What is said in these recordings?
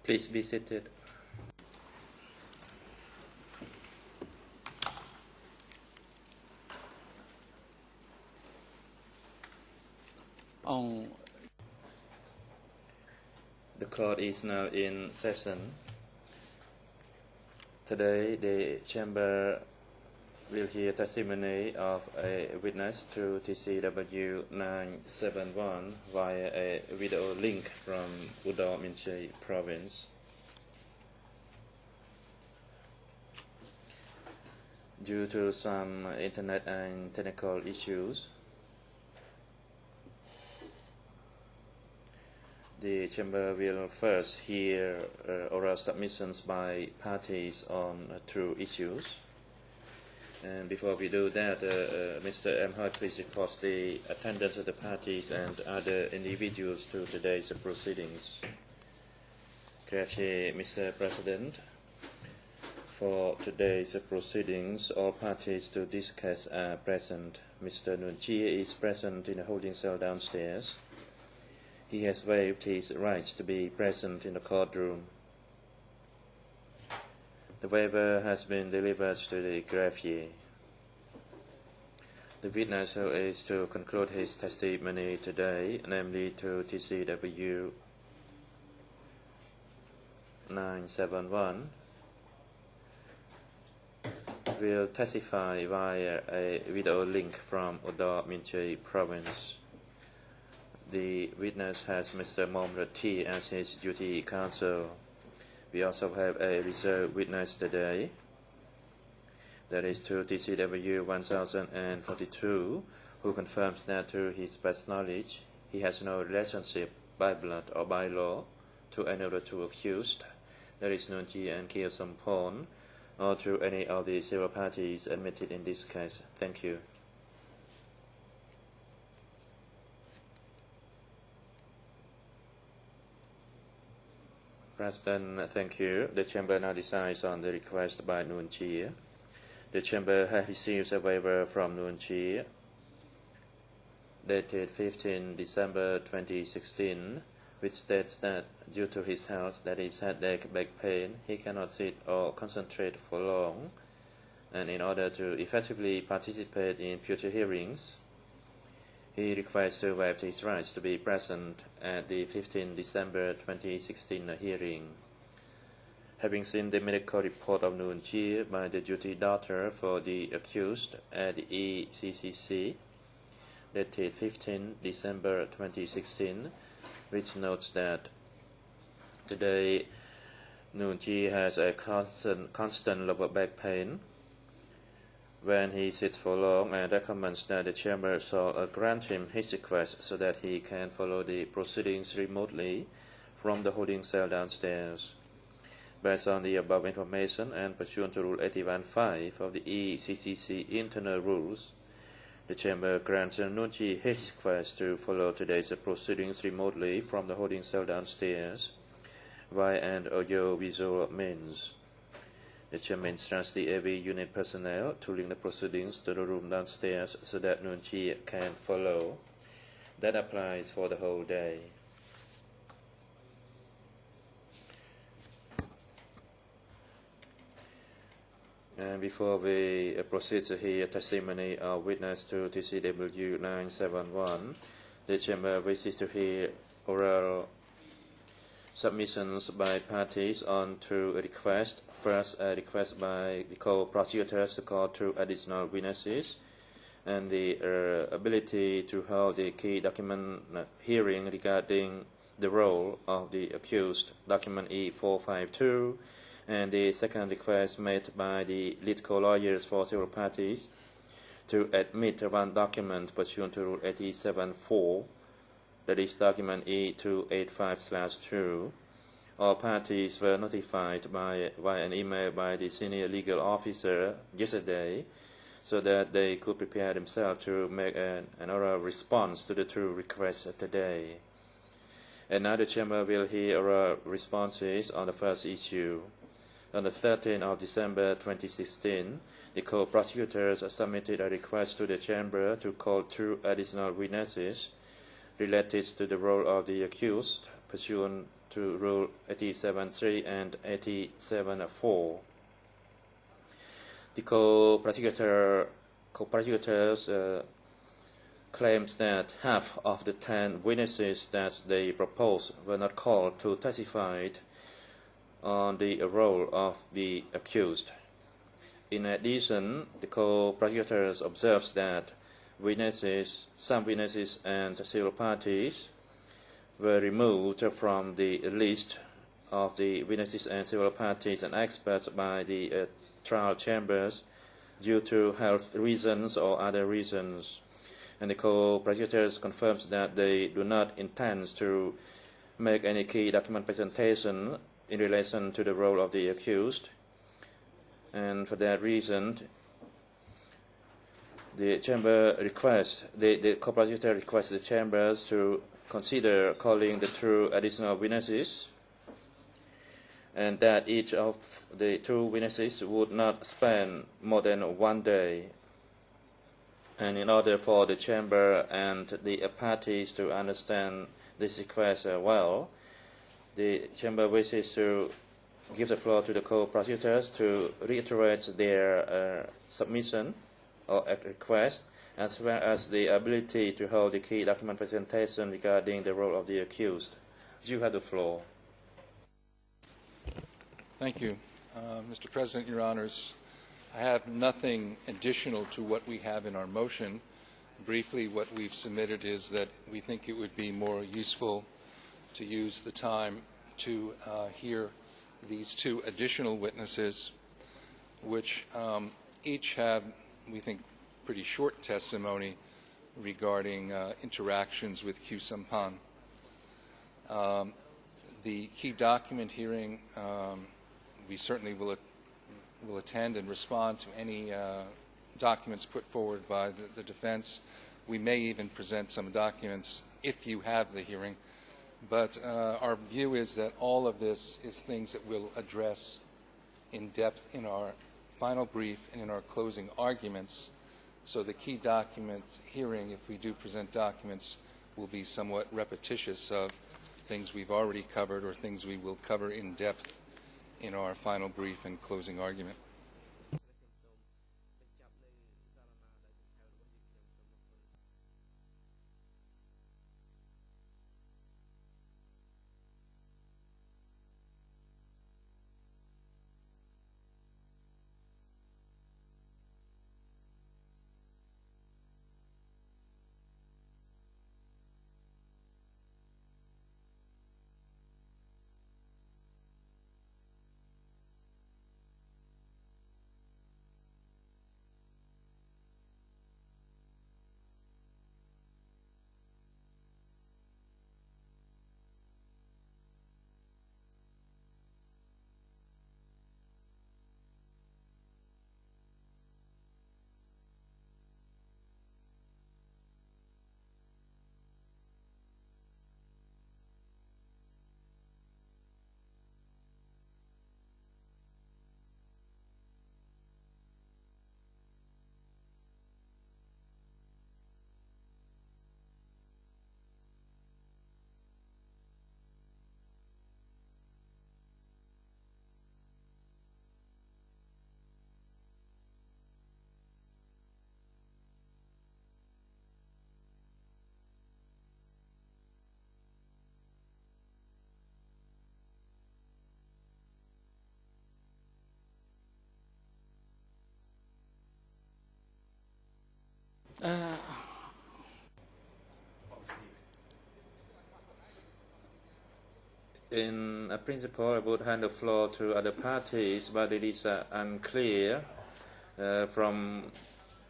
Please be seated. The court is now in session. Today, the chamber will hear testimony of a witness to TCW 971 via a video link from Udon Minche province. Due to some internet and technical issues, the chamber will first hear oral submissions by parties on two issues. And before we do that, Mr. M. Hart, please report the attendance of the parties and other individuals to today's proceedings. Grazie, Mr. President. For today's proceedings, all parties to this case are present. Mr. Nguyen Chia is present in the holding cell downstairs. He has waived his rights to be present in the courtroom. The waiver has been delivered to the greffier. The witness who is to conclude his testimony today, namely to TCW 971, will testify via a video link from Udon Minche province. The witness has Mr. Mohammed T as his duty counsel. We also have a reserve witness today, that is to TCW 1042, who confirms that to his best knowledge, he has no relationship by blood or by law to any of the two accused, that is Nguyen Chia and Keo Sampon, or to any of the several parties admitted in this case. Thank you. President, thank you. The chamber now decides on the request by Nguyen Chia. The chamber has received a waiver from Nguyen Chia, dated 15 December 2016, which states that due to his health, that is headache, back pain, he cannot sit or concentrate for long, and in order to effectively participate in future hearings, he requests to waive his rights to be present at the 15 December 2016 hearing. Having seen the medical report of Nguyen Chia by the duty doctor for the accused at the ECCC, dated 15 December 2016, which notes that today Nguyen Chia has a constant lower back pain when he sits for long, and recommends that the chamber shall grant him his request so that he can follow the proceedings remotely from the holding cell downstairs. Based on the above information and pursuant to Rule 81.5 of the ECCC internal rules, the chamber grants Nguyen Chia his request to follow today's proceedings remotely from the holding cell downstairs via an audio-visual means. The chairman instructs the AV unit personnel to link the proceedings to the room downstairs so that Nguyen Chia can follow. That applies for the whole day. And before we proceed to hear testimony of witness to TCW 971, the chamber wishes to hear oral submissions by parties on two requests. First, a request by the co-prosecutors to call two additional witnesses, and the ability to hold the key document hearing regarding the role of the accused, document E452, and the second request made by the lead co-lawyers for several parties to admit one document pursuant to Rule 87.4, that is document E285/2. All parties were notified via an email by the senior legal officer yesterday so that they could prepare themselves to make an oral response to the two requests today. And now the chamber will hear oral responses on the first issue. On the 13th of December 2016, the co-prosecutors submitted a request to the chamber to call two additional witnesses related to the role of the accused pursuant to Rule 87.3 and 87.4. The co-prosecutors claims that half of the 10 witnesses that they proposed were not called to testify on the role of the accused. In addition, the co-prosecutors observes that some witnesses and civil parties were removed from the list of the witnesses and civil parties and experts by the trial chambers due to health reasons or other reasons. And the co-prosecutors confirms that they do not intend to make any key document presentation in relation to the role of the accused. And for that reason, the co-prosecutor requests the chambers to consider calling the 2 additional witnesses, and that each of the 2 witnesses would not spend more than 1 day. And in order for the chamber and the parties to understand this request well, the chamber wishes to give the floor to the co-prosecutors to reiterate their submission or request, as well as the ability to hold the key document presentation regarding the role of the accused. You have the floor. Thank you. Mr. President, Your Honors, I have nothing additional to what we have in our motion. Briefly, what we've submitted is that we think it would be more useful to use the time to hear these 2 additional witnesses, which each have, we think, pretty short testimony regarding interactions with Khieu Samphan. The key document hearing, we certainly will attend and respond to any documents put forward by the defense. We may even present some documents if you have the hearing. But our view is that all of this is things that we'll address in depth in our final brief and in our closing arguments. So the key document hearing, if we do present documents, will be somewhat repetitious of things we've already covered or things we will cover in depth in our final brief and closing argument. In principle, I would hand the floor to other parties, but it is unclear from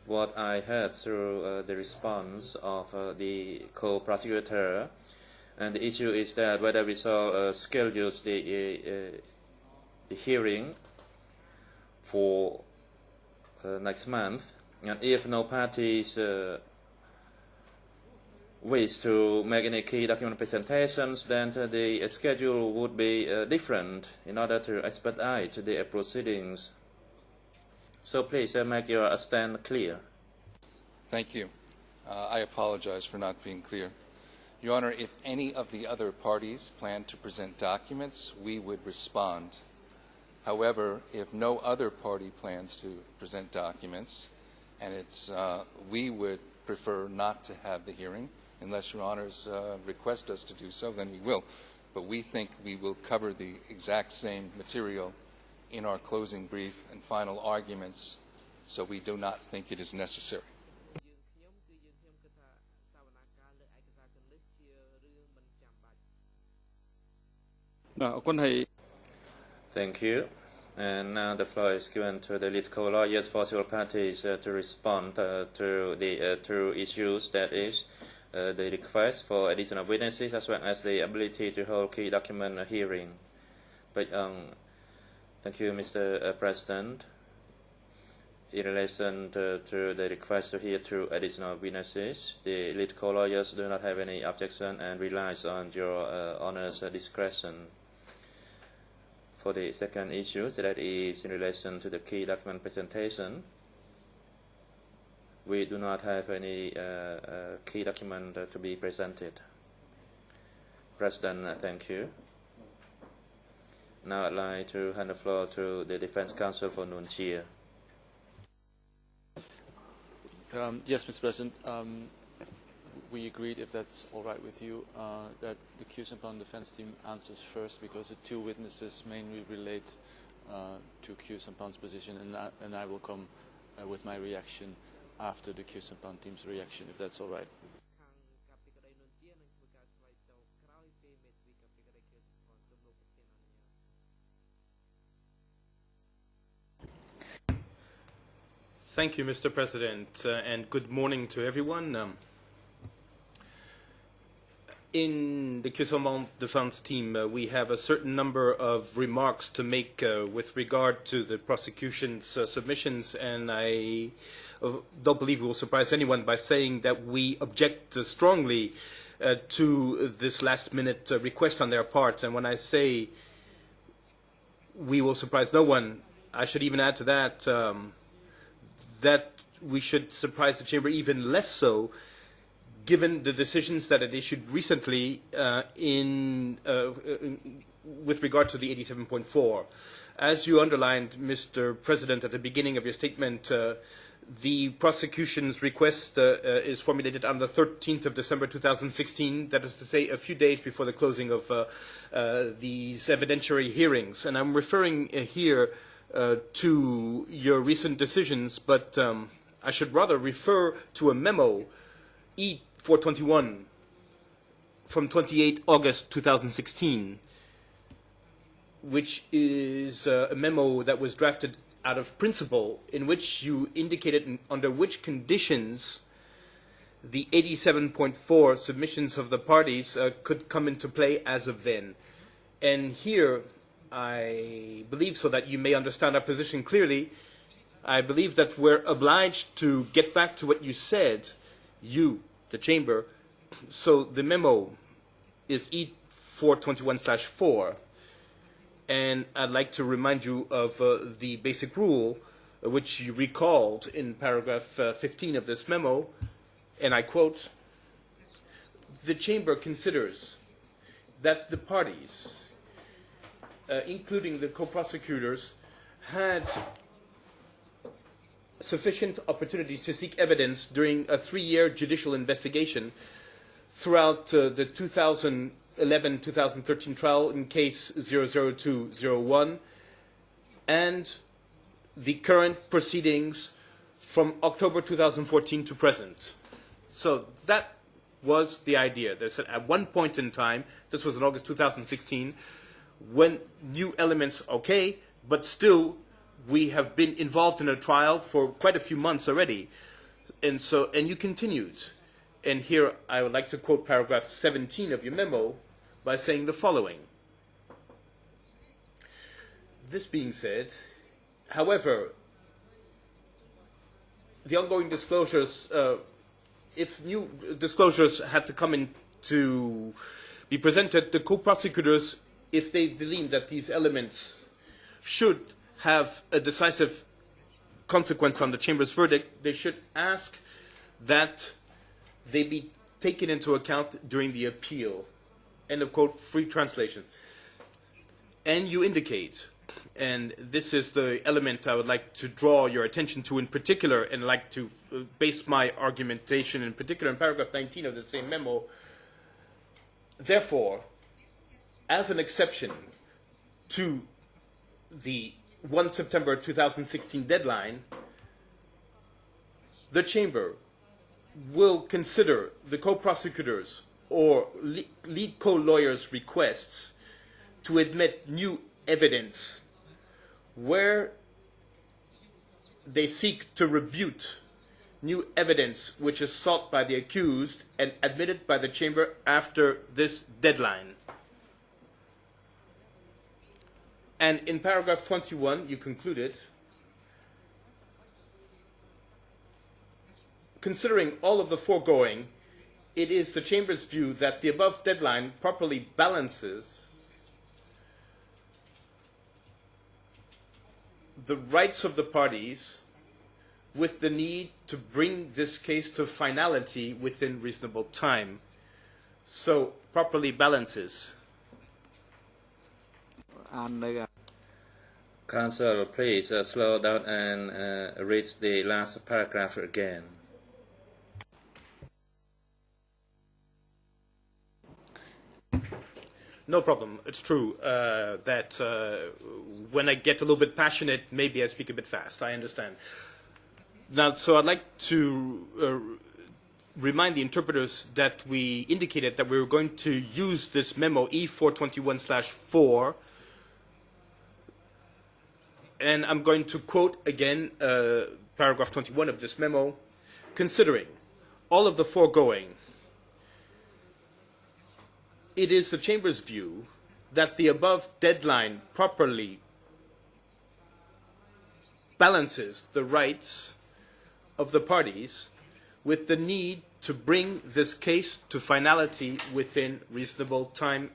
what I heard through the response of the co-prosecutor. And the issue is that whether we shall schedule the hearing for next month, and if no parties wish to make any key document presentations, then the schedule would be different in order to expedite the proceedings. So please make your stand clear. Thank you. I apologize for not being clear. Your Honor, if any of the other parties plan to present documents, we would respond. However, if no other party plans to present documents, and we would prefer not to have the hearing, unless Your Honors request us to do so, then we will. But we think we will cover the exact same material in our closing brief and final arguments, so we do not think it is necessary. Thank you. And now the floor is given to the lead co-lawyers for civil parties to respond to the two issues, that is, the request for additional witnesses as well as the ability to hold key document hearing. But, thank you, Mr. President. In relation to the request to hear two additional witnesses, the lead co-lawyers do not have any objection and relies on your Honor's discretion. For the second issue, that is in relation to the key document presentation, we do not have any key document to be presented. President, thank you. Now I'd like to hand the floor to the Defense Counsel for Nuon Chea. Yes, Mr. President. We agreed, if that's all right with you, that the Q-Sampan defense team answers first, because the two witnesses mainly relate to Q-Sampan's position, and I will come with my reaction after the Q-Sampan team's reaction, if that's all right. Thank you, Mr. President, and good morning to everyone. In the Q-Sampan defense team, we have a certain number of remarks to make with regard to the prosecution's submissions, and I don't believe we will surprise anyone by saying that we object strongly to this last-minute request on their part. And when I say we will surprise no one, I should even add to that that we should surprise the Chamber even less so, given the decisions that it issued recently with regard to the 87.4. As you underlined, Mr. President, at the beginning of your statement, the prosecution's request is formulated on the 13th of December 2016, that is to say a few days before the closing of these evidentiary hearings. And I'm referring here to your recent decisions, but I should rather refer to a memo, E421, from 28 August 2016, which is a memo that was drafted out of principle, in which you indicated under which conditions the 87.4 submissions of the parties could come into play as of then. And here, I believe, so that you may understand our position clearly, I believe that we're obliged to get back to what you said, you, the Chamber. So the memo is E421/4, and I'd like to remind you of the basic rule which you recalled in paragraph 15 of this memo, and I quote, "The Chamber considers that the parties, including the co-prosecutors, had sufficient opportunities to seek evidence during a 3-year judicial investigation throughout the 2011-2013 trial in case 00201 and the current proceedings from October 2014 to present." So that was the idea. They said at one point in time, this was in August 2016, when new elements, okay, but still we have been involved in a trial for quite a few months already. And you continued. And here I would like to quote paragraph 17 of your memo by saying the following. This being said, however, the ongoing disclosures, if new disclosures had to come in to be presented, the co-prosecutors, if they deem that these elements should have a decisive consequence on the Chamber's verdict, they should ask that they be taken into account during the appeal. End of quote, free translation. And you indicate, and this is the element I would like to draw your attention to in particular, and like to base my argumentation in particular in paragraph 19 of the same memo. Therefore, as an exception to the 1 September 2016 deadline, the Chamber will consider the co-prosecutors or lead co-lawyers' requests to admit new evidence where they seek to rebut new evidence which is sought by the accused and admitted by the Chamber after this deadline. And in paragraph 21, you concluded, considering all of the foregoing, it is the Chamber's view that the above deadline properly balances the rights of the parties with the need to bring this case to finality within reasonable time. So, properly balances. Counsel, please slow down and read the last paragraph again. No problem. It's true that when I get a little bit passionate, maybe I speak a bit fast. I understand. Now, so I'd like to remind the interpreters that we indicated that we were going to use this memo E421/4, and I'm going to quote again paragraph 21 of this memo. Considering all of the foregoing, it is the Chamber's view that the above deadline properly balances the rights of the parties with the need to bring this case to finality within reasonable time.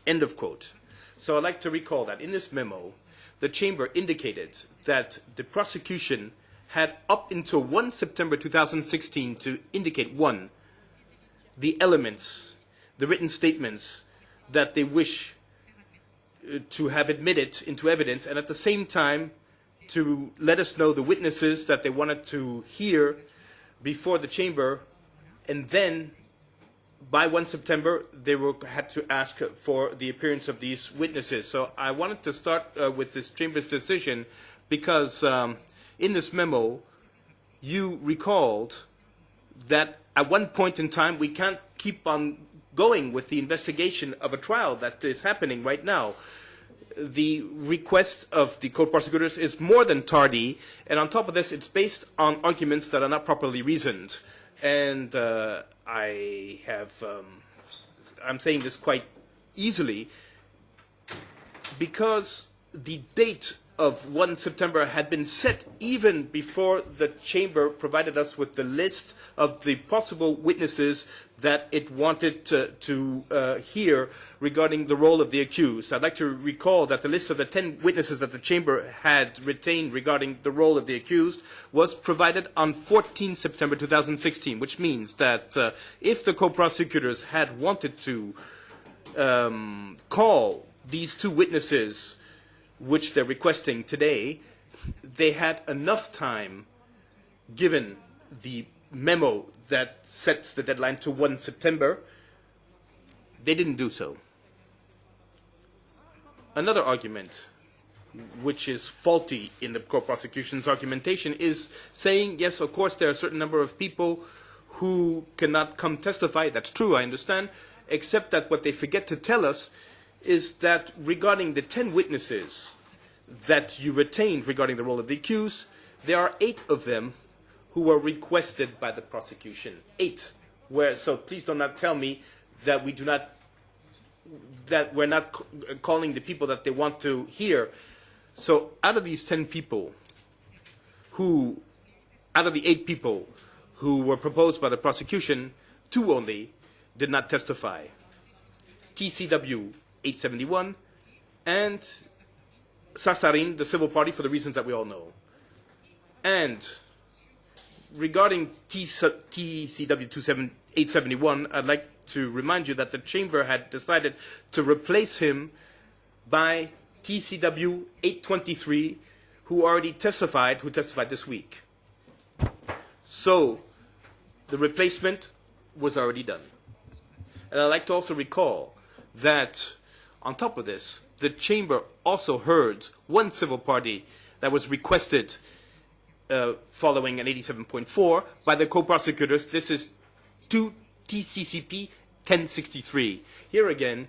End of quote. So I'd like to recall that in this memo, the Chamber indicated that the prosecution had up until 1 September 2016 to indicate, one, the elements, the written statements that they wish to have admitted into evidence, and at the same time to let us know the witnesses that they wanted to hear before the Chamber, and then by 1 September they had to ask for the appearance of these witnesses. So I wanted to start with this Chamber's decision because in this memo you recalled that at one point in time we can't keep on going with the investigation of a trial that is happening right now. The request of the court prosecutors is more than tardy, and on top of this, it's based on arguments that are not properly reasoned. And I'm saying this quite easily, because the date of 1 September had been set even before the Chamber provided us with the list of the possible witnesses that it wanted to hear regarding the role of the accused. I'd like to recall that the list of the 10 witnesses that the Chamber had retained regarding the role of the accused was provided on 14 September 2016, which means that if the co-prosecutors had wanted to call these two witnesses, which they're requesting today, they had enough time, given the memo that sets the deadline to 1 September. They didn't do so. Another argument, which is faulty in the court prosecution's argumentation, is saying, yes, of course, there are a certain number of people who cannot come testify. That's true, I understand, except that what they forget to tell us is that regarding the 10 witnesses that you retained regarding the role of the accused, there are 8 of them who were requested by the prosecution. 8. So please do not tell me that we're not calling the people that they want to hear. So out of these 10 people out of the 8 people who were proposed by the prosecution, 2 only did not testify. TCW 871 and Sasarin, the civil party, for the reasons that we all know. And regarding TCW 871, I'd like to remind you that the Chamber had decided to replace him by TCW 823, who testified this week. So the replacement was already done. And I'd like to also recall that on top of this, the Chamber also heard one civil party that was requested following an 87.4 by the co-prosecutors. This is 2 TCCP 1063. Here again,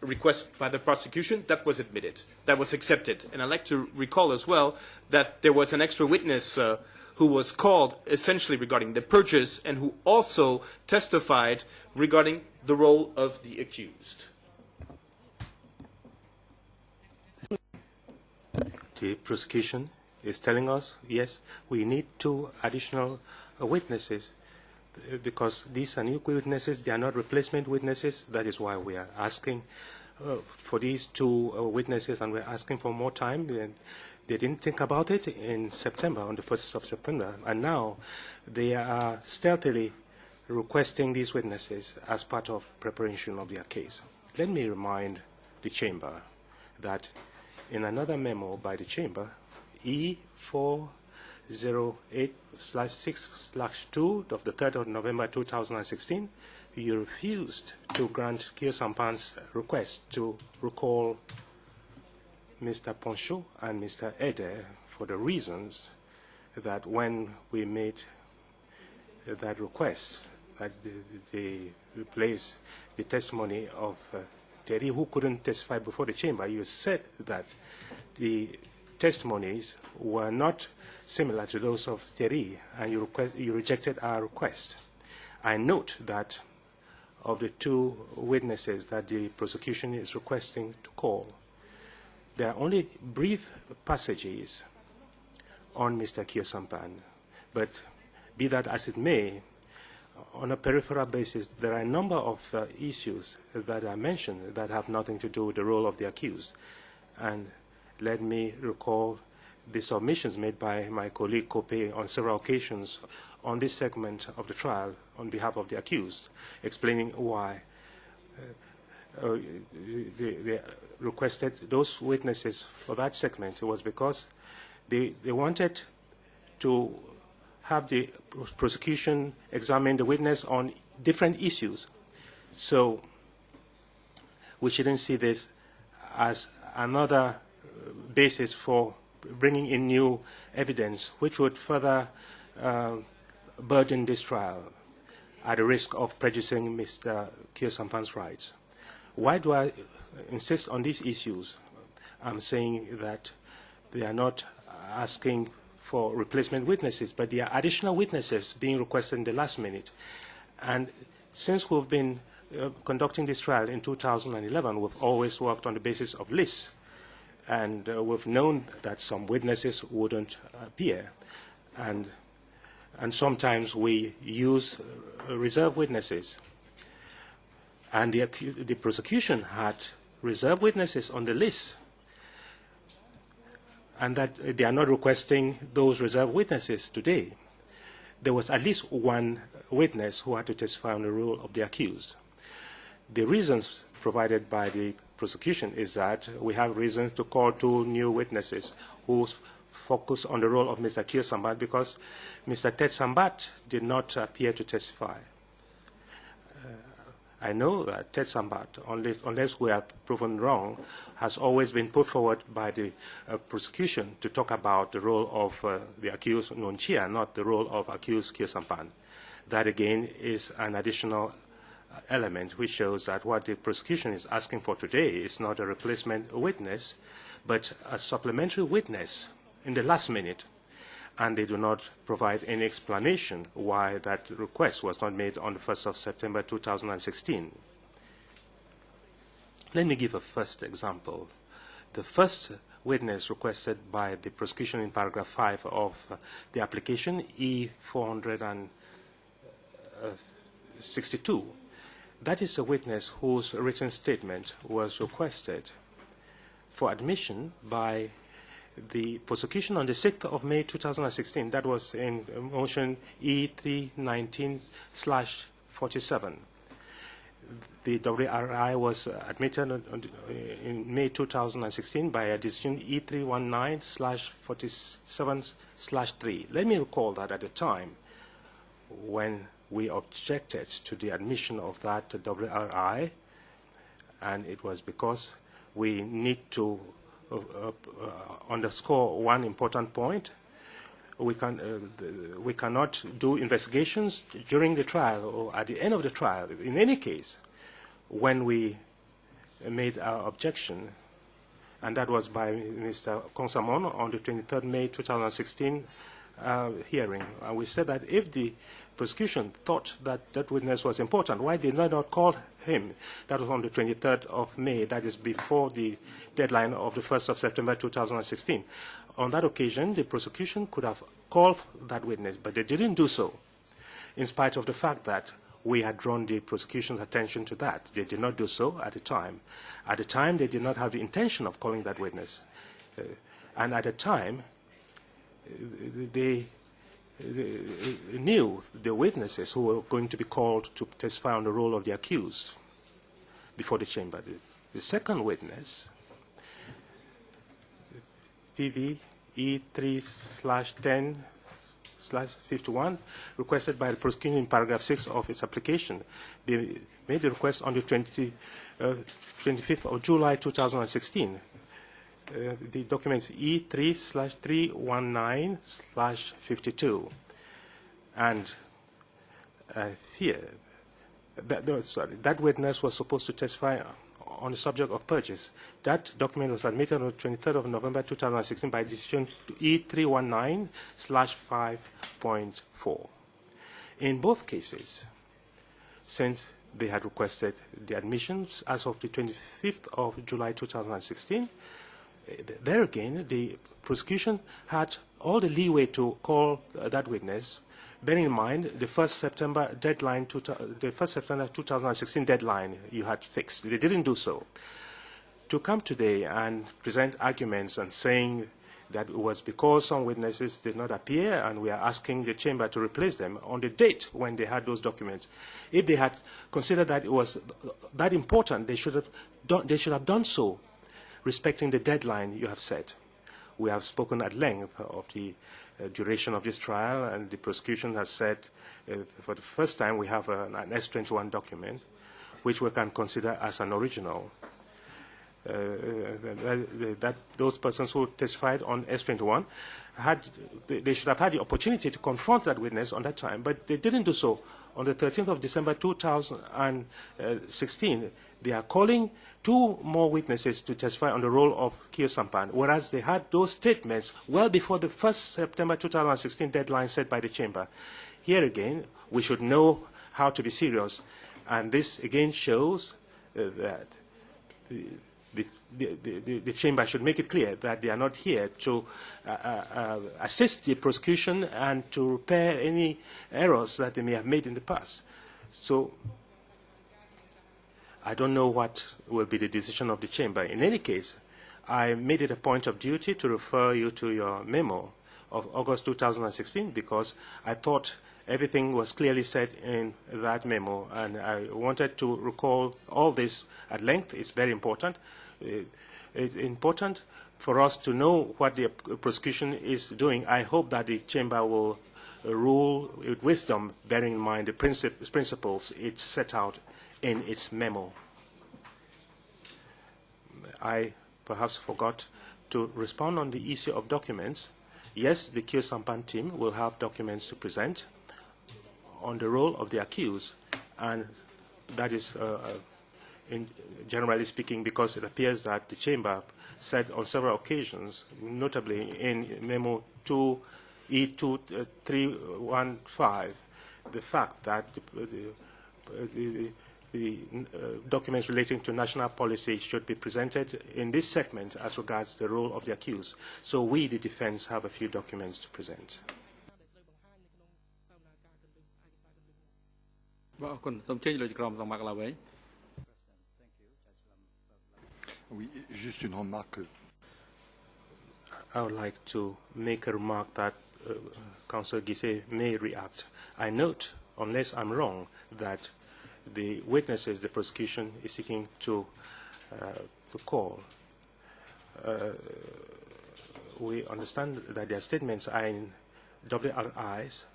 a request by the prosecution that was admitted, that was accepted. And I'd like to recall as well that there was an extra witness who was called essentially regarding the purchase and who also testified regarding the role of the accused. The prosecution is telling us, yes, we need 2 additional witnesses because these are new witnesses, they are not replacement witnesses. That is why we are asking for these 2 witnesses, and we're asking for more time. They didn't think about it in September, on the 1st of September, and now they are stealthily requesting these witnesses as part of preparation of their case. Let me remind the Chamber that in another memo by the Chamber, E408/6/2 of the 3rd of November 2016, you refused to grant Kyo Sampan's request to recall Mr. Poncho and Mr. Ede for the reasons that when we made that request, that they replace the testimony of Terry, who couldn't testify before the Chamber, you said that the testimonies were not similar to those of Terry, and you rejected our request. I note that of the 2 witnesses that the prosecution is requesting to call, there are only brief passages on Mr. Kyo Sampan, but be that as it may, on a peripheral basis, there are a number of issues that are mentioned that have nothing to do with the role of the accused. And let me recall the submissions made by my colleague Kope on several occasions on this segment of the trial on behalf of the accused, explaining why they requested those witnesses for that segment. It was because they wanted to have the prosecution examine the witness on different issues. So we shouldn't see this as another basis for bringing in new evidence, which would further burden this trial at the risk of prejudicing Mr. Kyo Sampan's rights. Why do I insist on these issues? I'm saying that they are not asking for replacement witnesses, but there are additional witnesses being requested in the last minute. And since we've been conducting this trial in 2011, we've always worked on the basis of lists. And we've known that some witnesses wouldn't appear. And sometimes we use reserve witnesses. And the prosecution had reserve witnesses on the list, and that they are not requesting those reserve witnesses today. There was at least 1 witness who had to testify on the role of the accused. The reasons provided by the prosecution is that we have reasons to call 2 new witnesses who focus on the role of Mr. Kyo Sampan because Mr. Ted Sambat did not appear to testify. I know that Ted Sambat, unless we are proven wrong, has always been put forward by the prosecution to talk about the role of the accused Nonchia, not the role of accused Kyo Sampan. That again is an additional element which shows that what the prosecution is asking for today is not a replacement witness, but a supplementary witness in the last minute. And they do not provide any explanation why that request was not made on the 1st of September 2016. Let me give a first example. The first witness requested by the prosecution in paragraph 5 of the application, E462, that is a witness whose written statement was requested for admission by the prosecution on the 6th of May 2016. That was in motion E319/2 47. The WRI was admitted in May 2016 by a decision E319/47/3. Let me recall that at the time when we objected to the admission of that WRI, and it was because we need to underscore one important point. We cannot do investigations during the trial or at the end of the trial. In any case, when we made our objection, and that was by Mr. Kongsamon on the 23rd May 2016 hearing, and we said that if the prosecution thought that that witness was important, why did they not call him? That was on the 23rd of May, that is before the deadline of the 1st of September 2016. On that occasion, the prosecution could have called that witness, but they didn't do so, in spite of the fact that we had drawn the prosecution's attention to that. They did not do so at the time. At the time, they did not have the intention of calling that witness. And at the time, they knew the witnesses who were going to be called to testify on the role of the accused before the chamber. The second witness, PV E3/10/51, requested by the prosecution in paragraph 6 of its application. They made the request on the 25th of July 2016. The documents E3/319/52. And here, that witness was supposed to testify on the subject of purchase. That document was admitted on the 23rd of November 2016 by decision E319/5.4. In both cases, since they had requested the admissions as of the 25th of July 2016, there again, the prosecution had all the leeway to call that witness, bearing in mind the 1st September deadline, the 1st September 2016 deadline you had fixed. They didn't do so. To come today and present arguments and saying that it was because some witnesses did not appear and we are asking the chamber to replace them on the date when they had those documents. If they had considered that it was that important, they should have done so, respecting the deadline you have set. We have spoken at length of the duration of this trial, and the prosecution has said for the first time we have an S21 document, which we can consider as an original. That those persons who testified on S21 they should have had the opportunity to confront that witness on that time, but they didn't do so. On the 13th of December 2016, they are calling 2 more witnesses to testify on the role of Kio Sampan, whereas they had those statements well before the 1st September 2016 deadline set by the chamber. Here again, we should know how to be serious, and this again shows that the chamber should make it clear that they are not here to assist the prosecution and to repair any errors that they may have made in the past. So I don't know what will be the decision of the chamber. In any case, I made it a point of duty to refer you to your memo of August 2016 because I thought everything was clearly said in that memo, and I wanted to recall all this at length. It's very important. It's important for us to know what the prosecution is doing. I hope that the chamber will rule with wisdom, bearing in mind the principles it set out in its memo. I perhaps forgot to respond on the issue of documents. Yes, the Kio Sampan team will have documents to present on the role of the accused, and that is generally speaking because it appears that the chamber said on several occasions, notably in memo 2E2315, the fact that the documents relating to national policy should be presented in this segment as regards the role of the accused. So we, the defense, have a few documents to present. I would like to make a remark that Councillor Gise may react. I note unless I'm wrong, that the witnesses the prosecution is seeking to call, we understand that their statements are in WRIs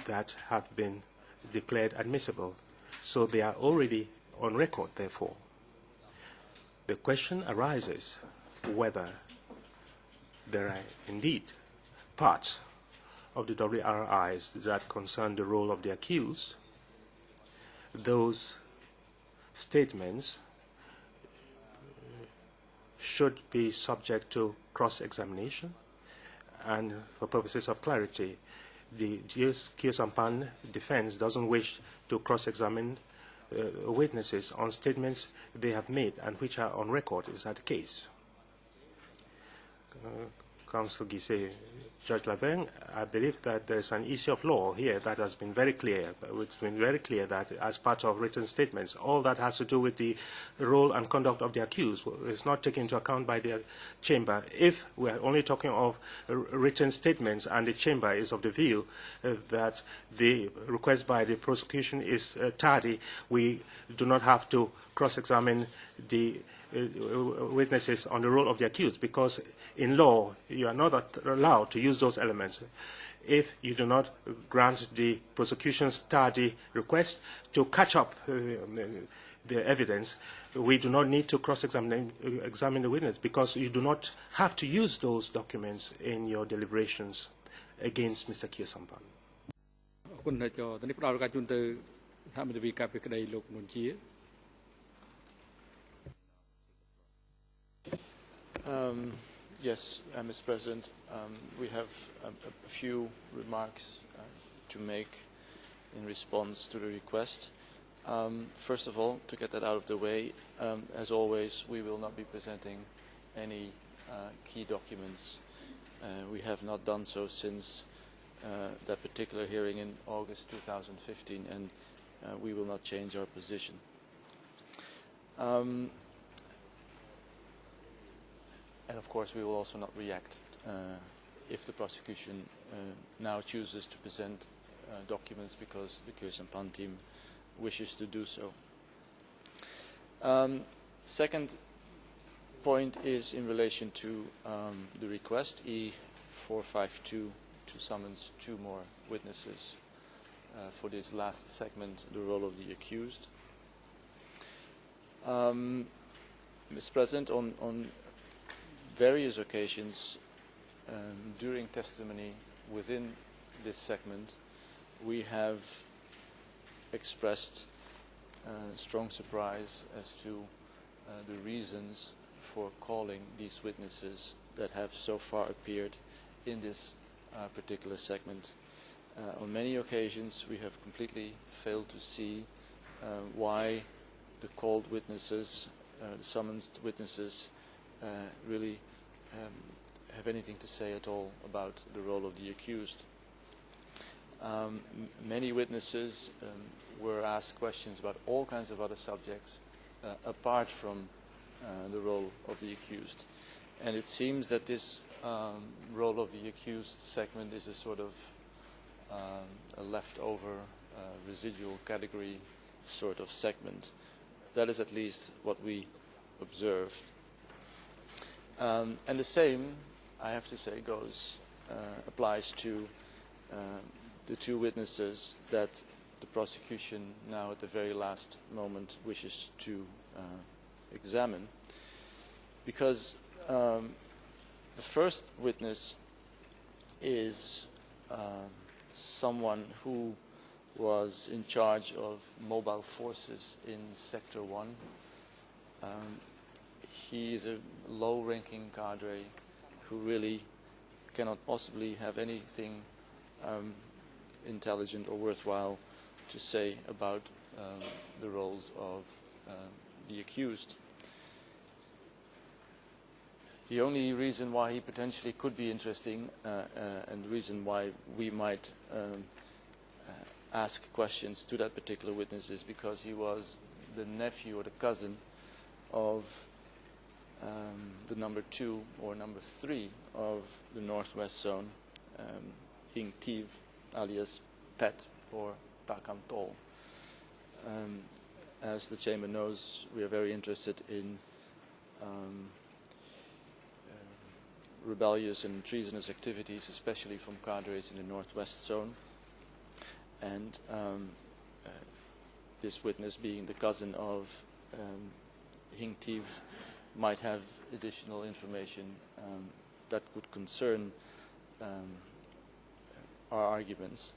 that have been declared admissible. So they are already on record, therefore. The question arises whether there are indeed parts of the WRIs that concern the role of the accused. Those statements should be subject to cross-examination, and for purposes of clarity, the Kyosampan defense doesn't wish to cross-examine witnesses on statements they have made and which are on record. Is that the case? Counsel Gise, Judge Laverne, I believe that there is an issue of law here that has been very clear. It's been very clear that as part of written statements, all that has to do with the role and conduct of the accused is not taken into account by the chamber. If we are only talking of written statements and the chamber is of the view that the request by the prosecution is tardy, we do not have to cross-examine the witnesses on the role of the accused, because in law you are not allowed to use those elements if you do not grant the prosecution's tardy request to catch up the evidence. We do not need to cross-examine the witness, because you do not have to use those documents in your deliberations against Mr. Kyosampan. Yes, Mr. President, we have a few remarks to make in response to the request. First of all, to get that out of the way, as always, we will not be presenting any key documents. We have not done so since that particular hearing in August 2015, and we will not change our position. And of course, we will also not react if the prosecution now chooses to present documents because the Kyosampan team wishes to do so. Second point is in relation to the request E452 to summons 2 more witnesses for this last segment, the role of the accused. Mr. President, on various occasions during testimony within this segment, we have expressed strong surprise as to the reasons for calling these witnesses that have so far appeared in this particular segment. On many occasions, we have completely failed to see why the called witnesses, the summoned witnesses, really have anything to say at all about the role of the accused. Many witnesses were asked questions about all kinds of other subjects apart from the role of the accused. And it seems that this role of the accused segment is a sort of a leftover residual category sort of segment. That is at least what we observed. And the same, I have to say, applies to the 2 witnesses that the prosecution now at the very last moment wishes to examine. Because the first witness is someone who was in charge of mobile forces in Sector 1. He is a low-ranking cadre who really cannot possibly have anything intelligent or worthwhile to say about the roles of the accused. The only reason why he potentially could be interesting and the reason why we might ask questions to that particular witness is because he was the nephew or the cousin of the number 2 or number 3 of the Northwest Zone, Hing Tiv, alias Pet or Takam Tol. As the Chamber knows, we are very interested in rebellious and treasonous activities, especially from cadres in the northwest zone. And this witness, being the cousin of Hing Tiv, might have additional information that could concern our arguments.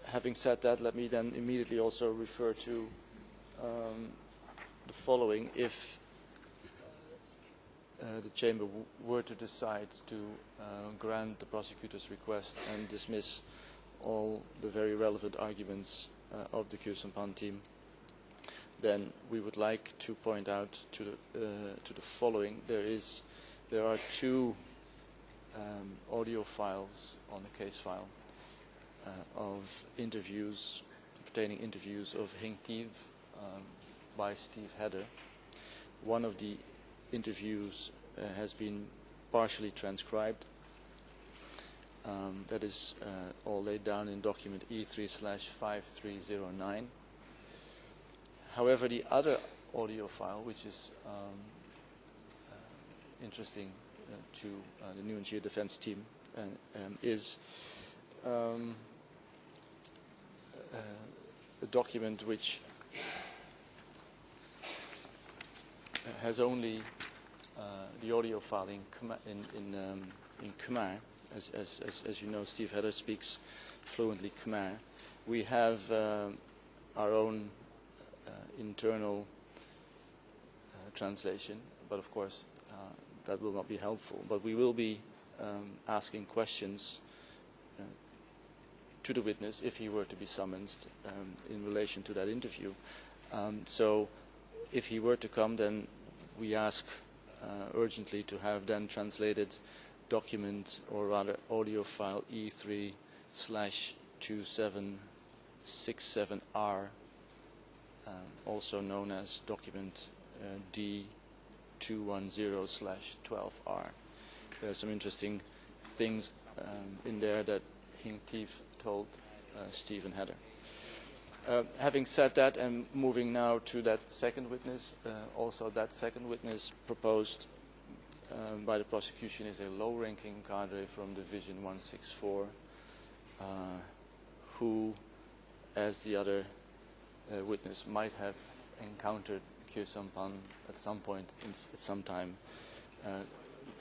Having said that, let me then immediately also refer to the following. If the Chamber were to decide to grant the prosecutor's request and dismiss all the very relevant arguments of the Kyu Sampan team, then we would like to point out to the following. There are two audio files on the case file of interviews, pertaining interviews of Hing Tiv by Steve Hedder. One of the interviews has been partially transcribed. That is all laid down in document E3/5309. However, the other audio file, which is interesting to the New and Shia defense team, is a document which has only the audio file in Khmer. As you know, Steve Hedder speaks fluently Khmer. We have our own internal translation, but of course that will not be helpful. But we will be asking questions to the witness if he were to be summoned in relation to that interview. So if he were to come, then we ask urgently to have then translated document, or rather audio file E3/2767R, also known as document D210/12R. There are some interesting things in there that Hing Tiv told Stephen Hedder. Having said that, and moving now to that second witness, also that second witness proposed by the prosecution is a low-ranking cadre from Division 164, who, as the other witness, might have encountered Kyu Sampan at some point, at some time,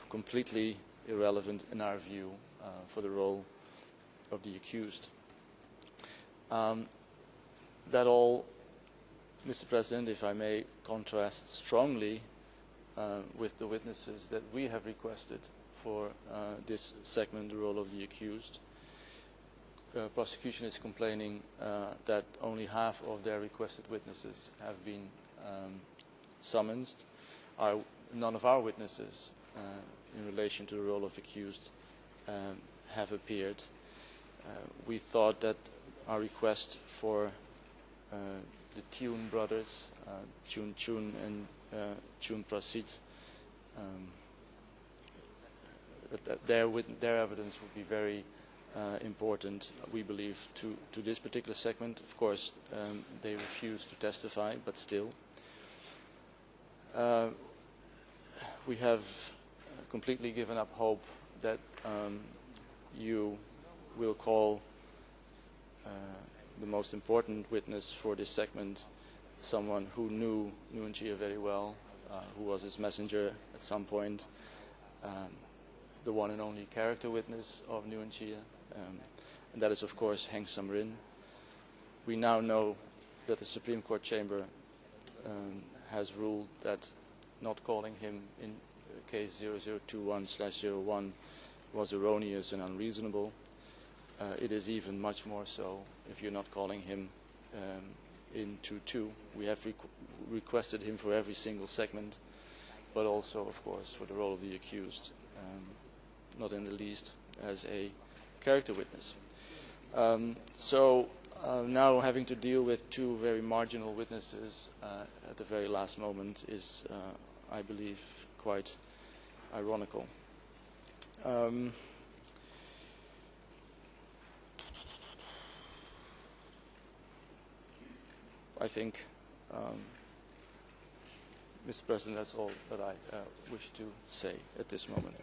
completely irrelevant in our view for the role of the accused. That all, Mr. President, if I may contrast strongly with the witnesses that we have requested for this segment, the role of the accused. Prosecution is complaining that only half of their requested witnesses have been summoned. None of our witnesses in relation to the role of accused have appeared. We thought that our request for the Tune brothers, Chun Chun and Chun Prasid, that their evidence would be very important, we believe, to this particular segment. Of course, they refuse to testify, but still. We have completely given up hope that you will call the most important witness for this segment someone who knew Nguyen Chia very well, who was his messenger at some point, the one and only character witness of Nguyen Chia, and that is, of course, Heng Samrin. We now know that the Supreme Court chamber has ruled that not calling him in case 0021/01 was erroneous and unreasonable. It is even much more so if you're not calling him in 22. We have requested him for every single segment, but also, of course, for the role of the accused, not in the least as a character witness. Now having to deal with two very marginal witnesses at the very last moment is, I believe, quite ironical. I think, Mr. President, that's all that I wish to say at this moment.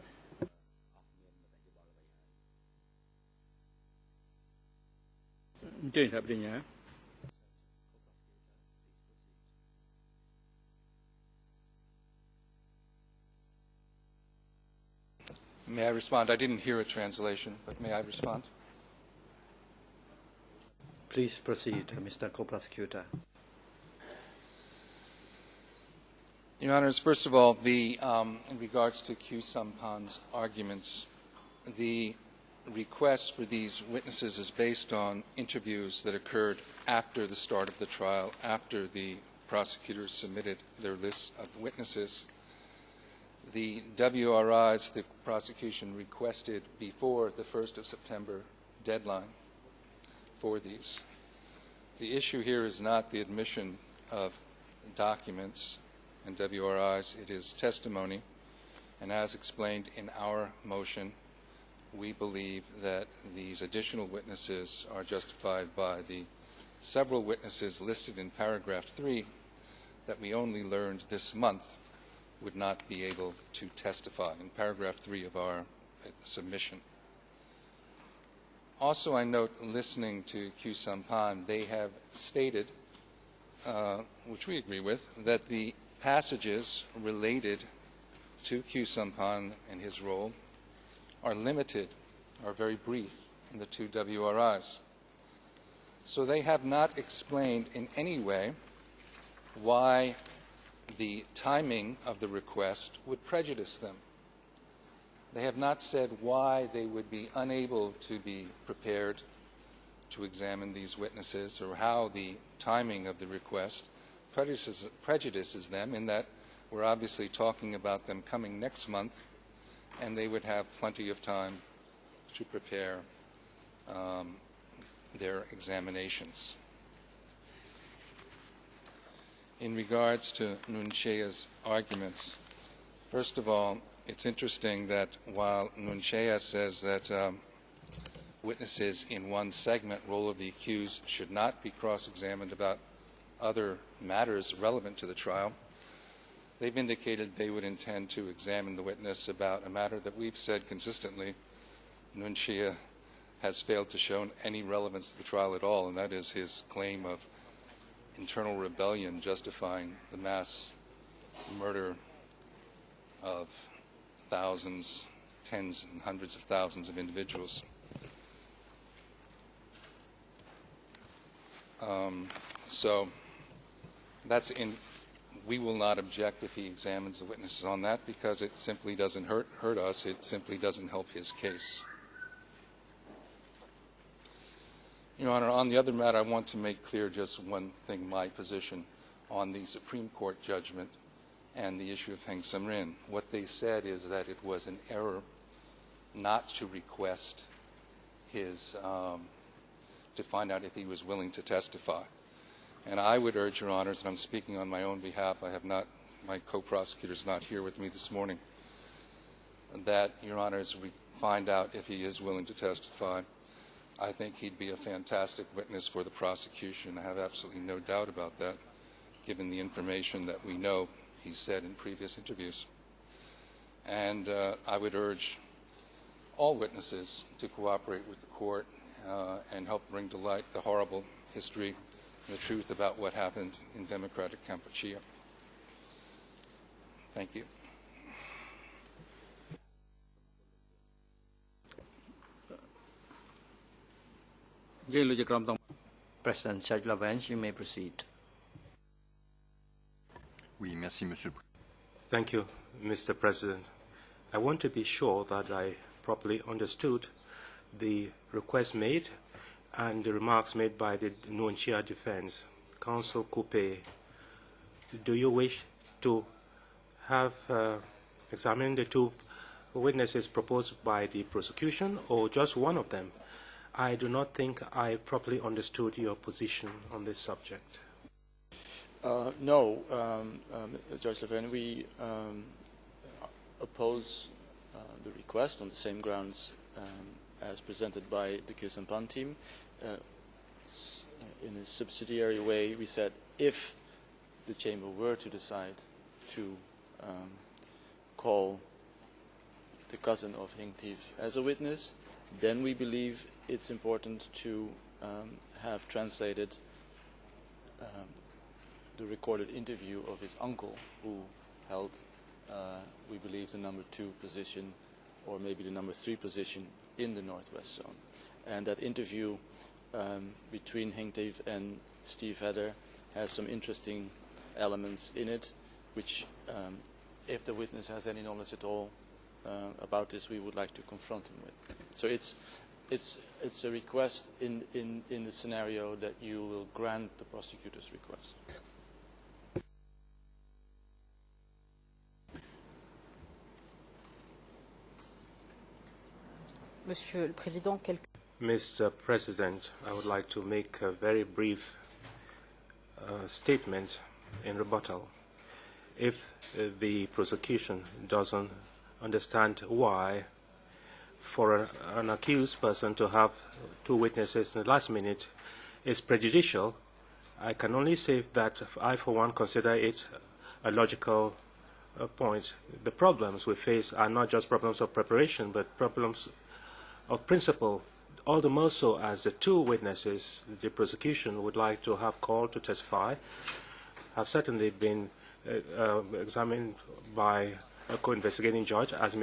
May I respond? I didn't hear a translation, but may I respond? Please proceed, Mr. Co-Prosecutor. Your Honors, first of all, in regards to Q. Sampan's arguments, the request for these witnesses is based on interviews that occurred after the start of the trial, after the prosecutors submitted their lists of witnesses. The WRIs the prosecution requested before the 1st of September deadline for these. The issue here is not the admission of documents and WRIs, it is testimony. And as explained in our motion, we believe that these additional witnesses are justified by the several witnesses listed in paragraph 3 that we only learned this month would not be able to testify in paragraph 3 of our submission. Also, I note, listening to Q. Sampan, they have stated, which we agree with, that the passages related to Q. Sampan and his role are limited, are very brief in the two WRIs. So they have not explained in any way why the timing of the request would prejudice them. They have not said why they would be unable to be prepared to examine these witnesses or how the timing of the request prejudices them, in that we're obviously talking about them coming next month and they would have plenty of time to prepare their examinations. In regards to Nunchea's arguments, first of all, it's interesting that while Nunchea says that witnesses in one segment, role of the accused, should not be cross-examined about other matters relevant to the trial, they've indicated they would intend to examine the witness about a matter that we've said consistently Nunchea has failed to show any relevance to the trial at all, and that is his claim of internal rebellion justifying the mass murder of thousands, tens and hundreds of thousands of individuals. So that's we will not object if he examines the witnesses on that, because it simply doesn't hurt us. It simply doesn't help his case. Your Honor, on the other matter, I want to make clear just one thing, my position on the Supreme Court judgment and the issue of Heng Samrin. What they said is that it was an error not to request his, to find out if he was willing to testify. And I would urge, Your Honors, and I'm speaking on my own behalf, I have not, my co-prosecutor is not here with me this morning, that, Your Honors, we find out if he is willing to testify. I think he'd be a fantastic witness for the prosecution. I have absolutely no doubt about that, given the information that we know he said in previous interviews. And I would urge all witnesses to cooperate with the court and help bring to light the horrible history and the truth about what happened in democratic Kampuchea. Thank you. President Judge Lavance, you may proceed. Oui, merci, Monsieur. Thank you, Mr. President. I want to be sure that I properly understood the request made and the remarks made by the Nunchea defense. Counsel Coupe, do you wish to have examined the two witnesses proposed by the prosecution, or just one of them? I do not think I properly understood your position on this subject. No, Judge Levin, we oppose the request on the same grounds as presented by the Q Sampan team. In a subsidiary way, we said if the Chamber were to decide to call the cousin of Hing Thief as a witness, then we believe it's important to have translated the recorded interview of his uncle, who held, we believe, the number 2 position, or maybe the number 3 position in the Northwest Zone. And that interview between Hing Thief and Steve Hedder has some interesting elements in it, which, if the witness has any knowledge at all about this, we would like to confront him with. So it's a request in the scenario that you will grant the prosecutor's request. Monsieur le Président, Mr. President, I would like to make a very brief statement in rebuttal. If the prosecution doesn't understand why, for an accused person to have 2 witnesses in the last minute is prejudicial, I can only say that I, for one, consider it a logical point. The problems we face are not just problems of preparation, but problems of principle, all the more so as the 2 witnesses the prosecution would like to have called to testify have certainly been examined by a co-investigating judge, as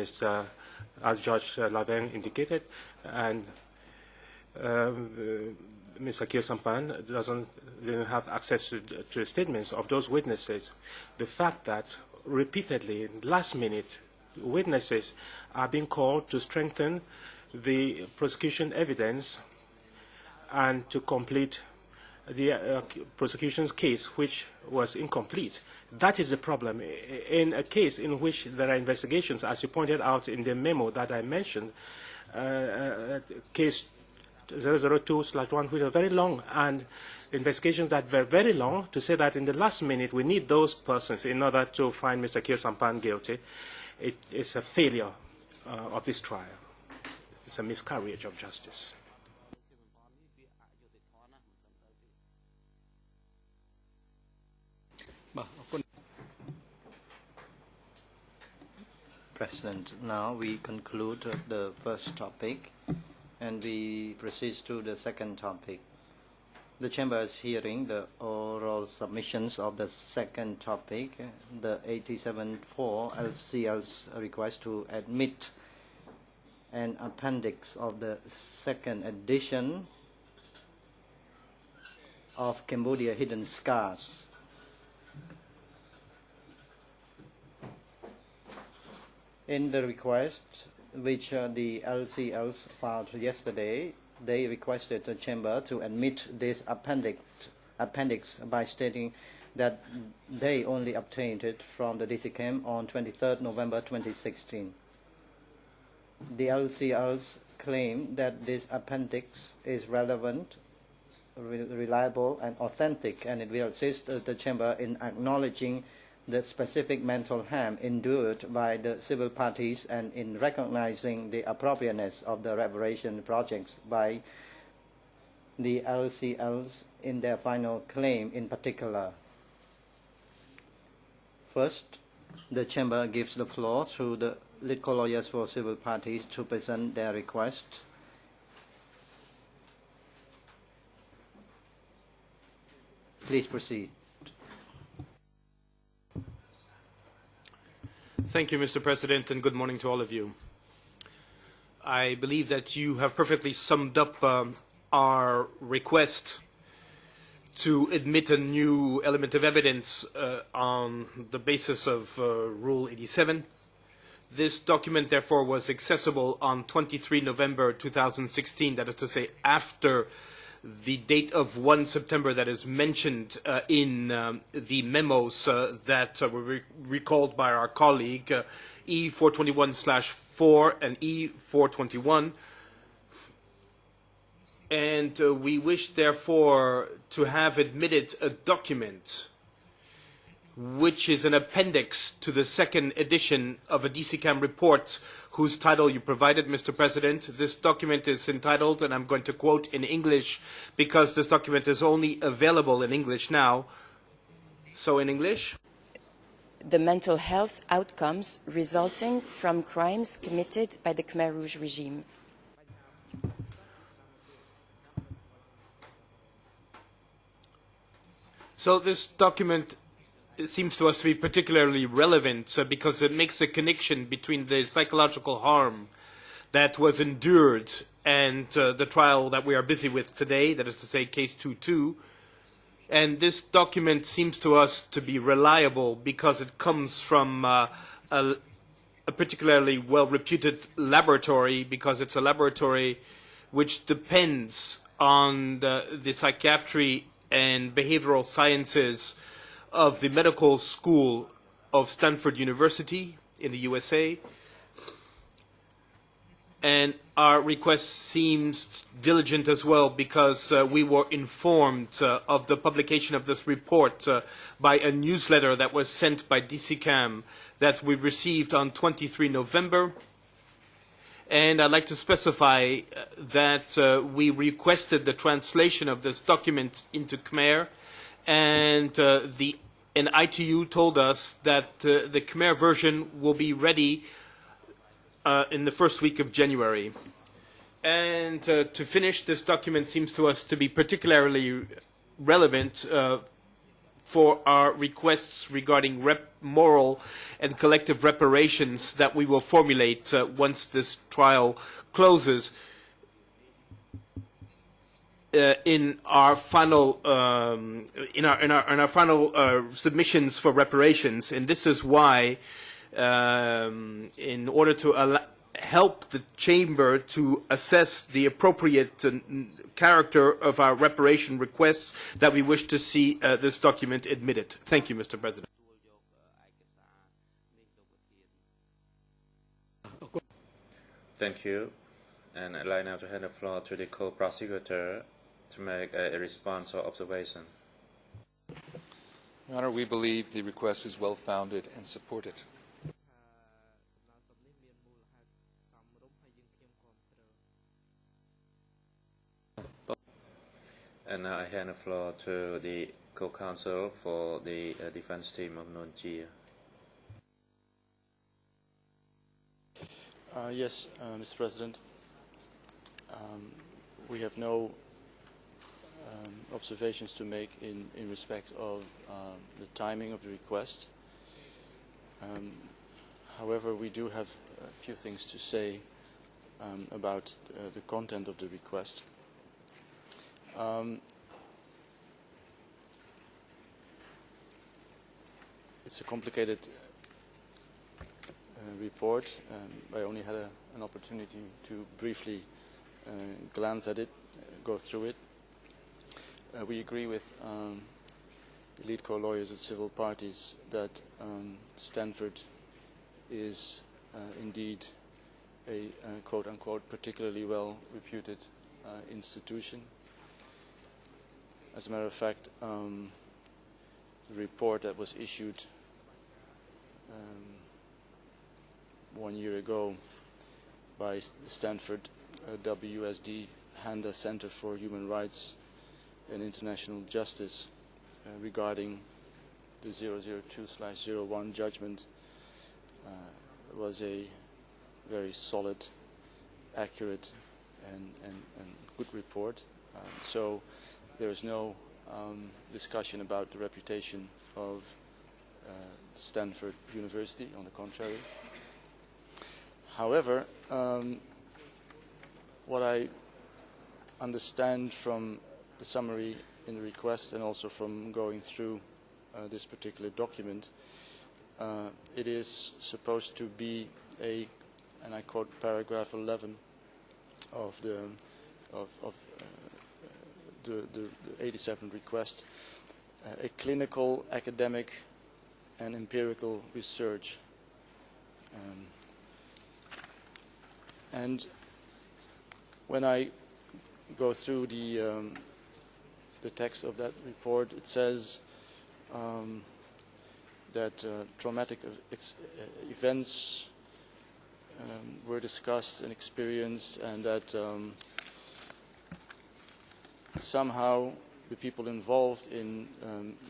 Judge Laveng indicated, and Mr. Kyosampan didn't have access to the statements of those witnesses. The fact that repeatedly, last minute, witnesses are being called to strengthen the prosecution evidence and to complete the prosecution's case, which was incomplete. That is the problem. In a case in which there are investigations, as you pointed out in the memo that I mentioned, case 002/1, which are very long, and investigations that were very long, to say that in the last minute we need those persons in order to find Mr. Kyosampan guilty, it is a failure of this trial. It's a miscarriage of justice. President, now we conclude the first topic and we proceed to the second topic. The Chamber is hearing the oral submissions of the second topic, the 87-4 LCL's request to admit an appendix of the second edition of Cambodia Hidden Scars. In the request, which the LCLs filed yesterday, they requested the Chamber to admit this appendix by stating that they only obtained it from the DCCAM on 23rd November 2016. The LCLs claim that this appendix is relevant, reliable, and authentic, and it will assist the Chamber in acknowledging the specific mental harm endured by the civil parties and in recognizing the appropriateness of the reparation projects by the LCLs in their final claim in particular. First, the Chamber gives the floor to the lead co-lawyers for civil parties to present their requests. Please proceed. Thank you, Mr. President, and good morning to all of you. I believe that you have perfectly summed up our request to admit a new element of evidence on the basis of Rule 87. This document, therefore, was accessible on 23 November 2016, that is to say, after the date of 1 September that is mentioned in the memos that were recalled by our colleague, E421/4 and E421. And we wish, therefore, to have admitted a document which is an appendix to the second edition of a DCCAM report whose title you provided, Mr. President. This document is entitled, and I'm going to quote in English because this document is only available in English now, So in English? The mental health outcomes resulting from crimes committed by the Khmer Rouge regime. So this document, it seems to us to be particularly relevant because it makes a connection between the psychological harm that was endured and the trial that we are busy with today, that is to say case 2-2. And this document seems to us to be reliable because it comes from a particularly well-reputed laboratory, because it's a laboratory which depends on the psychiatry and behavioral sciences of the medical school of Stanford University in the USA. And our request seems diligent as well because we were informed of the publication of this report by a newsletter that was sent by DCCAM that we received on 23 November. And I'd like to specify that we requested the translation of this document into Khmer, and an ITU told us that the Khmer version will be ready in the first week of January. And to finish, this document seems to us to be particularly relevant for our requests regarding moral and collective reparations that we will formulate once this trial closes. In our final submissions for reparations, and this is why, in order to help the Chamber to assess the appropriate character of our reparation requests, that we wish to see this document admitted. Thank you, Mr. President. Thank you. And I'd like now to hand the floor to the co-prosecutor to make a response or observation. Your Honor, we believe the request is well-founded and support it. And now I hand the floor to the co-counsel for the defense team of Nuon Chea. Yes, Mr. President. We have no observations to make in respect of the timing of the request. However, we do have a few things to say about the content of the request. It's a complicated report. I only had an opportunity to briefly glance at it, go through it. We agree with the lead co-lawyers at civil parties that Stanford is indeed a quote-unquote particularly well-reputed institution. As a matter of fact, the report that was issued 1 year ago by the Stanford WSD Handa Center for Human Rights and International Justice regarding the 002/01 judgment was a very solid, accurate, and good report. So there is no discussion about the reputation of Stanford University, on the contrary. However, what I understand from the summary in the request and also from going through this particular document, it is supposed to be a, and I quote paragraph 11 of the 87 request, a clinical, academic, and empirical research. And when I go through the text of that report, it says that traumatic events were discussed and experienced, and that somehow the people involved in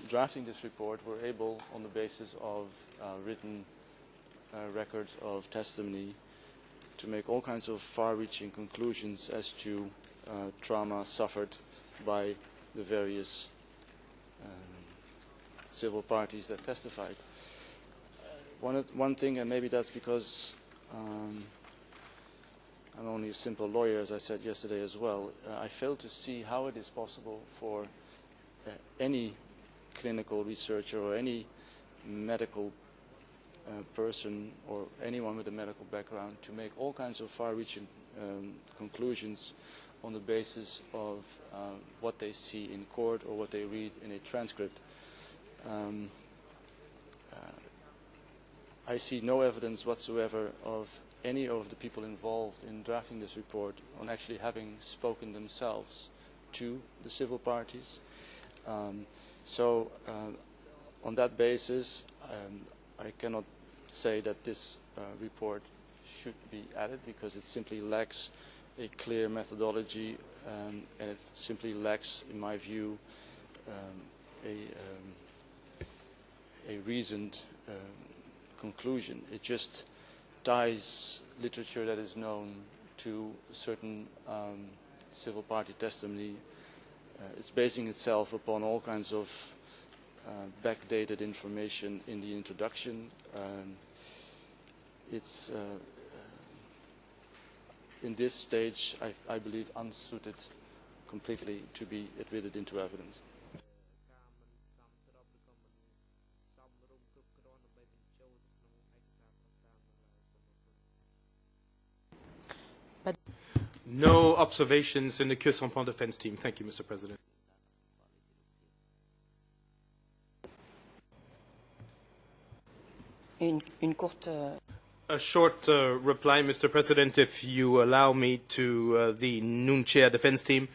drafting this report were able, on the basis of written records of testimony, to make all kinds of far-reaching conclusions as to trauma suffered by the various civil parties that testified. One thing, and maybe that's because I'm only a simple lawyer, as I said yesterday as well, I fail to see how it is possible for any clinical researcher or any medical person or anyone with a medical background to make all kinds of far-reaching conclusions on the basis of what they see in court or what they read in a transcript. I see no evidence whatsoever of any of the people involved in drafting this report on actually having spoken themselves to the civil parties. So on that basis, I cannot say that this report should be added, because it simply lacks a clear methodology and it simply lacks, in my view, a reasoned conclusion. It just ties literature that is known to certain civil party testimony. It's basing itself upon all kinds of backdated information in the introduction. It's in this stage, I believe, unsuited completely to be admitted into evidence. No observations in the Queue Sans Pan defense team. Thank you, Mr. President. A short reply, Mr. President, if you allow me, to the Nunchea defense team,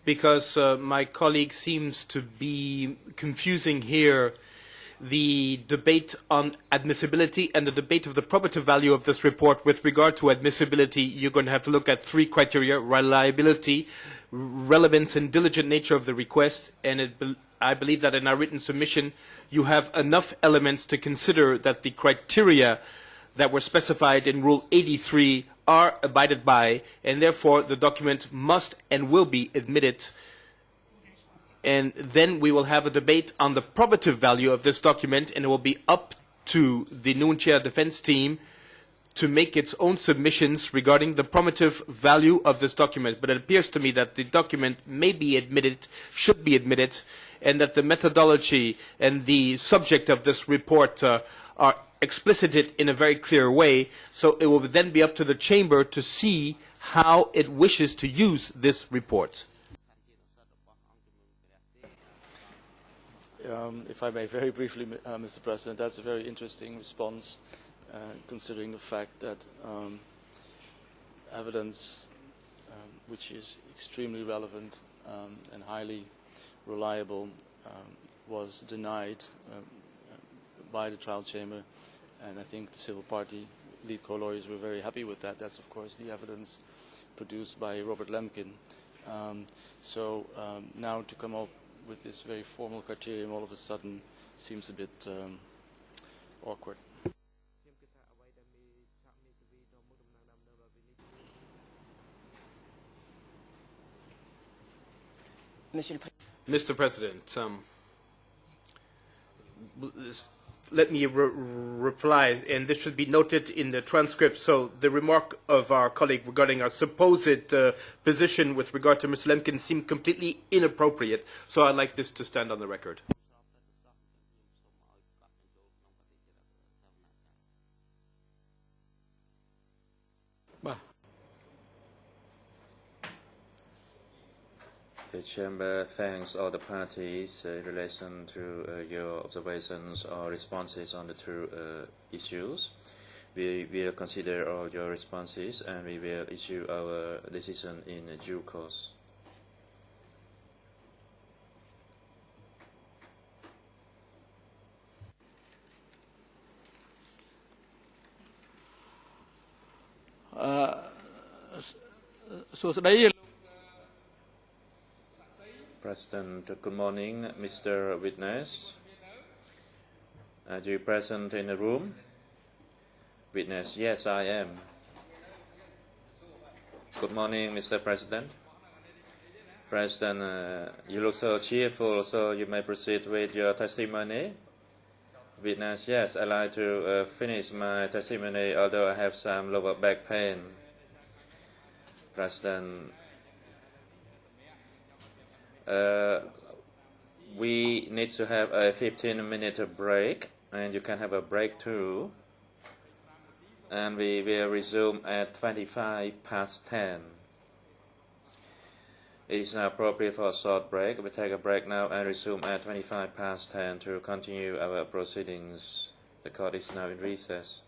because my colleague seems to be confusing here the debate on admissibility and the debate of the probative value of this report. With regard to admissibility, you're going to have to look at three criteria: reliability, relevance, and diligent nature of the request. And I believe that in our written submission, you have enough elements to consider that the criteria that were specified in Rule 83 are abided by, and therefore the document must and will be admitted. And then we will have a debate on the probative value of this document, and it will be up to the Nunchea defense team to make its own submissions regarding the probative value of this document. But it appears to me that the document may be admitted, should be admitted, and that the methodology and the subject of this report are explicited in a very clear way. So it will then be up to the Chamber to see how it wishes to use this report. If I may very briefly, Mr. President, that's a very interesting response, considering the fact that evidence which is extremely relevant and highly reliable was denied by the trial chamber, and I think the civil party lead co-lawyers were very happy with that. That's, of course, the evidence produced by Robert Lemkin. So now to come up with this very formal criterion all of a sudden seems a bit awkward. Mr. President, let me reply, and this should be noted in the transcript. So the remark of our colleague regarding our supposed position with regard to Mr. Lemkin seemed completely inappropriate. So I'd like this to stand on the record. The Chamber thanks all the parties in relation to your observations or responses on the two issues. We will consider all your responses and we will issue our decision in due course. President. Good morning, Mr. Witness. Are you present in the room? Witness, yes, I am. Good morning, Mr. President. President, you look so cheerful, so you may proceed with your testimony. Witness, yes, I'd like to finish my testimony, although I have some lower back pain. President, we need to have a 15-minute break, and you can have a break too. And we will resume at 10:25. It is now appropriate for a short break. We take a break now and resume at 10:25 to continue our proceedings. The court is now in recess.